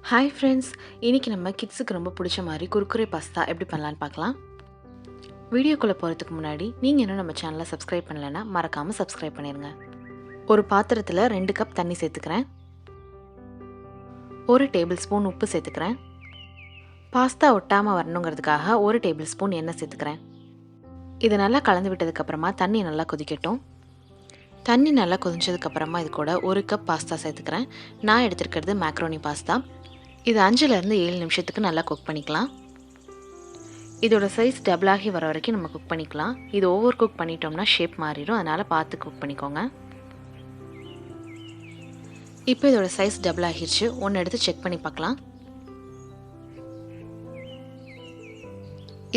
Hi friends, இன்றைக்கி நம்ம கிட்ஸுக்கு ரொம்ப பிடிச்ச மாதிரி குர்குரே பாஸ்தா எப்படி பண்ணலான்னு பார்க்கலாம். வீடியோக்குள்ளே போகிறதுக்கு முன்னாடி நீங்கள் இன்னும் நம்ம சேனலை சப்ஸ்கிரைப் பண்ணலைன்னா மறக்காமல் சப்ஸ்கிரைப் பண்ணிடுங்க. ஒரு பாத்திரத்தில் 2 கப் தண்ணி சேர்த்துக்கிறேன். 1 டேபிள் ஸ்பூன் உப்பு சேர்த்துக்கிறேன். பாஸ்தா ஒட்டாமல் வரணுங்கிறதுக்காக 1 டேபிள் ஸ்பூன் எண்ணெய் சேர்த்துக்கிறேன். இதை நல்லா கலந்து விட்டதுக்கப்புறமா தண்ணி நல்லா கொதிக்கட்டும். தண்ணி நல்லா கொதிச்சதுக்கப்புறமா இது கூட 1 கப் பாஸ்தா சேர்த்துக்கிறேன். நான் எடுத்துருக்கிறது மேக்ரோனி பாஸ்தா. இது 5லேருந்து 7 நிமிஷத்துக்கு நல்லா குக் பண்ணிக்கலாம். இதோட சைஸ் டபுளாகி வர வரைக்கும் நம்ம குக் பண்ணிக்கலாம். இது ஓவர் குக் பண்ணிட்டோம்னா ஷேப் மாறிடும், அதனால் பார்த்து குக் பண்ணிக்கோங்க. இப்போ இதோட சைஸ் டபுள் ஆகிடுச்சு. ஒன்று எடுத்து செக் பண்ணி பார்க்கலாம்.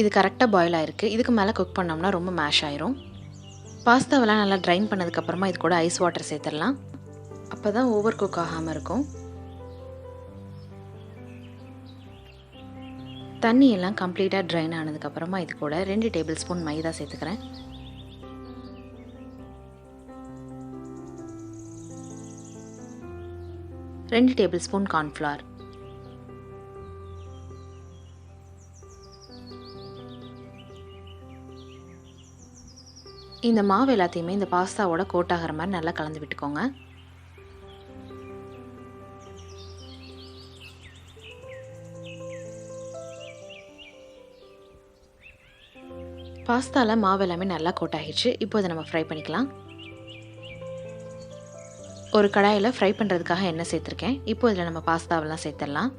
இது கரெக்டாக பாயில் ஆகிருக்கு. இதுக்கு மேலே குக் பண்ணோம்னா ரொம்ப மேஷ் ஆயிரும். பாஸ்தாவெல்லாம் நல்லா ட்ரைன் பண்ணதுக்கப்புறமா இது கூட ஐஸ் வாட்டர் சேர்த்துடலாம். அப்போ தான் ஓவர் குக் ஆகாமல் இருக்கும். தண்ணி எல்லாம் கம்ப்ளீட்டாக ட்ரைன் ஆனதுக்கப்புறமா இது கூட 2 டேபிள் ஸ்பூன் மைதா சேர்த்துக்கிறேன். ரெண்டு டேபிள் ஸ்பூன் கார்ன்ஃப்ளவர். இந்த மாவு எல்லாத்தையுமே இந்த பாஸ்தாவோட கோட் ஆகிற மாதிரி நல்லா கலந்து விட்டுக்கோங்க. பாஸ்தாவில் மாவு எல்லாமே நல்லா கோட் ஆகிடுச்சு. இப்போ இதை நம்ம ஃப்ரை பண்ணிக்கலாம். ஒரு கடாயில் ஃப்ரை பண்ணுறதுக்காக எண்ணெய் சேர்த்துருக்கேன். இப்போ இதில் நம்ம பாஸ்தாவெல்லாம் சேர்த்துடலாம்.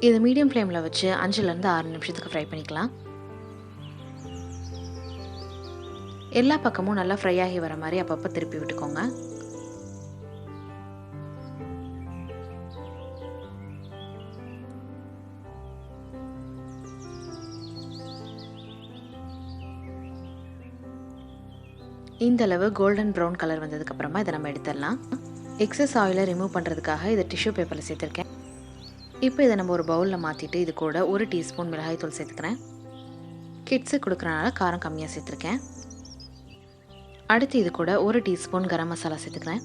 இது மீடியம் ஃப்ளேமில் வச்சு 5லேருந்து 6 நிமிஷத்துக்கு ஃப்ரை பண்ணிக்கலாம். எல்லா பக்கமும் நல்லா ஃப்ரை ஆகி வர மாதிரி அப்பப்போ திருப்பி விட்டுக்கோங்க. இந்த அளவு கோல்டன் ப்ரௌன் கலர் வந்ததுக்கப்புறமா இதை நம்ம எடுத்துடலாம். எக்ஸஸ் ஆயிலை ரிமூவ் பண்ணுறதுக்காக இதை டிஷ்யூ பேப்பரில் சேர்த்துருக்கேன். இப்போ இதை நம்ம ஒரு பவுலில் மாற்றிட்டு இது கூட 1 டீஸ்பூன் மிளகாய்த்தூள் சேர்த்துக்கிறேன். கிட்ஸுக்கு கொடுக்குறனால காரம் கம்மியாக சேர்த்துருக்கேன். அடுத்து இது கூட 1 டீஸ்பூன் கரம் மசாலா சேர்த்துக்கிறேன்.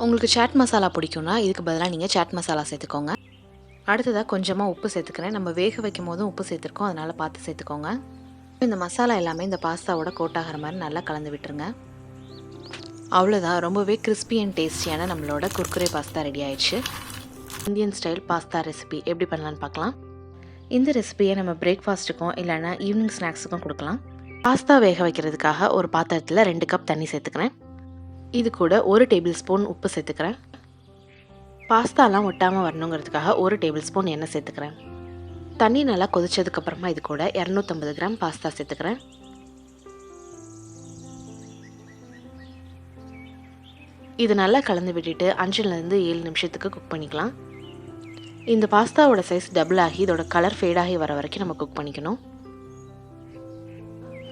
உங்களுக்கு சாட் மசாலா பிடிக்கும்னா இதுக்கு பதிலாக நீங்கள் சாட் மசாலா சேர்த்துக்கோங்க. அடுத்ததாக கொஞ்சமாக உப்பு சேர்த்துக்கிறேன். நம்ம வேக வைக்கும் போதும் உப்பு சேர்த்துருக்கோம், அதனால் பார்த்து சேர்த்துக்கோங்க. இந்த மசாலா எல்லாமே இந்த பாஸ்தாவோட கோட் ஆகிற மாதிரி நல்லா கலந்து விட்டுருங்க. அவ்வளோதான், ரொம்பவே கிறிஸ்பி அண்ட் டேஸ்டியான நம்மளோட குர்குரே பாஸ்தா ரெடி ஆயிடுச்சு. இந்தியன் ஸ்டைல் பாஸ்தா ரெசிபி எப்படி பண்ணலான்னு பார்க்கலாம். இந்த ரெசிபியை நம்ம பிரேக்ஃபாஸ்ட்டுக்கும் இல்லைனா ஈவினிங் ஸ்நாக்ஸுக்கும் கொடுக்கலாம். பாஸ்தா வேக வைக்கிறதுக்காக ஒரு பாத்திரத்தில் 2 கப் தண்ணி சேர்த்துக்கிறேன். இது கூட 1 டேபிள் ஸ்பூன் உப்பு சேர்த்துக்கிறேன். பாஸ்தாலாம் ஒட்டாமல் வரணுங்கிறதுக்காக 1 டேபிள் ஸ்பூன் எண்ணெய் சேர்த்துக்கிறேன். தண்ணி நல்லா கொதிச்சதுக்கப்புறமா இது கூட 250 கிராம் பாஸ்தா சேர்த்துக்கிறேன். இது நல்லா கலந்து விட்டுட்டு 5லேருந்து 7 நிமிஷத்துக்கு குக் பண்ணிக்கலாம். இந்த பாஸ்தாவோட சைஸ் டபுள் ஆகி இதோட கலர் ஃபேடாகி வர வரைக்கும் நம்ம குக் பண்ணிக்கணும்.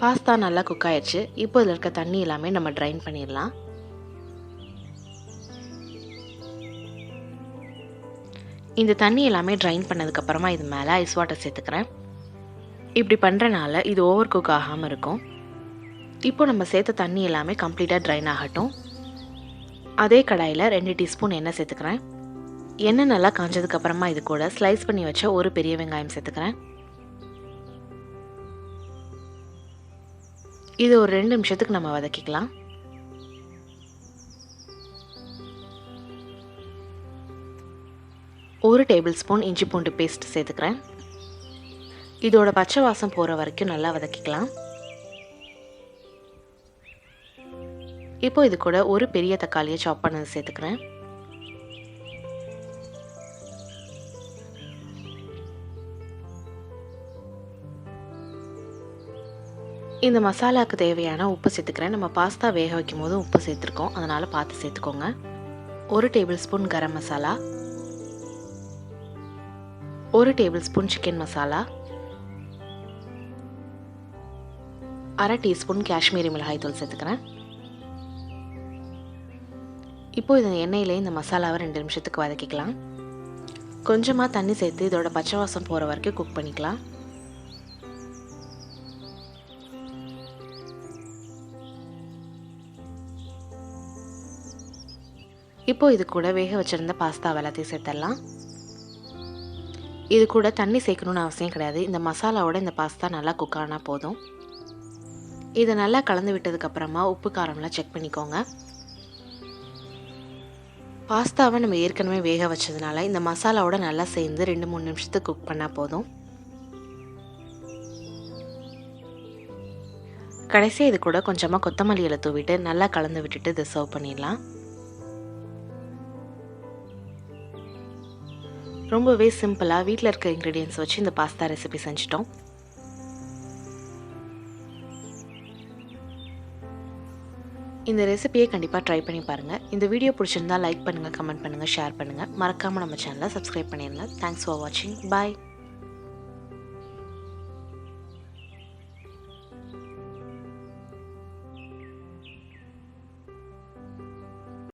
பாஸ்தா நல்லா குக் ஆயிடுச்சு. இப்போ இதில் இருக்க தண்ணி எல்லாமே நம்ம ட்ரைன் பண்ணிடலாம். இந்த தண்ணி எல்லாமே ட்ரைன் பண்ணதுக்கப்புறமா இது மேலே ஐஸ் வாட்டர் சேர்த்துக்கிறேன். இப்படி பண்ணுறனால இது ஓவர் குக் ஆகாமல் இருக்கும். இப்போ நம்ம சேர்த்த தண்ணி எல்லாமே கம்ப்ளீட்டாக ட்ரைன் ஆகட்டும். அதே கடாயில் 2 டீஸ்பூன் எண்ணெய் சேர்த்துக்கிறேன். எண்ணெய் நல்லா காஞ்சதுக்கப்புறமா இது கூட ஸ்லைஸ் பண்ணி வச்ச ஒரு பெரிய வெங்காயம் சேர்த்துக்கிறேன். இது ஒரு 2 நிமிஷத்துக்கு நம்ம வதக்கிக்கலாம். ஒரு டேபிள் ஸ்பூன் இஞ்சி பூண்டு பேஸ்ட் சேர்த்துக்கிறேன். இதோட பச்சை வாசம் போகிற வரைக்கும் நல்லா வதக்கிக்கலாம். இப்போ இது கூட ஒரு பெரிய தக்காளியை சாப் பண்ணது சேர்த்துக்கிறேன். இந்த மசாலாவுக்கு தேவையான உப்பு சேர்த்துக்கிறேன். நம்ம பாஸ்தா வேக வைக்கும் போது உப்பு சேர்த்துருக்கோம், அதனால் பார்த்து சேர்த்துக்கோங்க. 1 tablespoon garam masala, 1 tablespoon chicken masala, 1/2 teaspoon Kashmiri மிளகாய்த்தூள் சேர்த்துக்கிறேன். இப்போ இந்த எண்ணெயிலே இந்த மசாலாவை 2 நிமிஷத்துக்கு வதக்கிக்கலாம். கொஞ்சமாக தண்ணி சேர்த்து இதோட பச்சை வாசம் போகிற வரைக்கும் குக் பண்ணிக்கலாம். இப்போ இது கூட வேக வச்சுருந்த பாஸ்தா எல்லாத்தையும் சேர்த்துடலாம். இது கூட தண்ணி சேர்க்கணும்னு அவசியம் கிடையாது. இந்த மசாலாவோட இந்த பாஸ்தா நல்லா குக் ஆனால் போதும். இதை நல்லா கலந்து விட்டதுக்கப்புறமா உப்பு காரம்லாம் செக் பண்ணிக்கோங்க. பாஸ்தாவை நம்ம ஏற்கனவே வேக வச்சதுனால இந்த மசாலாவோட நல்லா சேர்ந்து 2-3 நிமிஷத்துக்கு குக் பண்ணால் போதும். கடைசியாக இது கூட கொஞ்சமாக கொத்தமல்லி இலை தூவிட்டு நல்லா கலந்து விட்டுட்டு இதை சர்வ் பண்ணிடலாம். ரொம்பவே சிம்பிளாக வீட்டில் இருக்க இன்க்ரீடியன்ஸ் வச்சு இந்த பாஸ்தா ரெசிபி செஞ்சிட்டோம். இந்த ரெசிபியை கண்டிப்பாக ட்ரை பண்ணி பாருங்கள். இந்த வீடியோ பிடிச்சிருந்தா லைக் பண்ணுங்கள், கமெண்ட் பண்ணுங்கள், ஷேர் பண்ணுங்கள். மறக்காமல் நம்ம சேனலை சப்ஸ்கிரைப் பண்ணிடுங்க. தேங்க்ஸ் ஃபார் வாட்சிங். பாய்.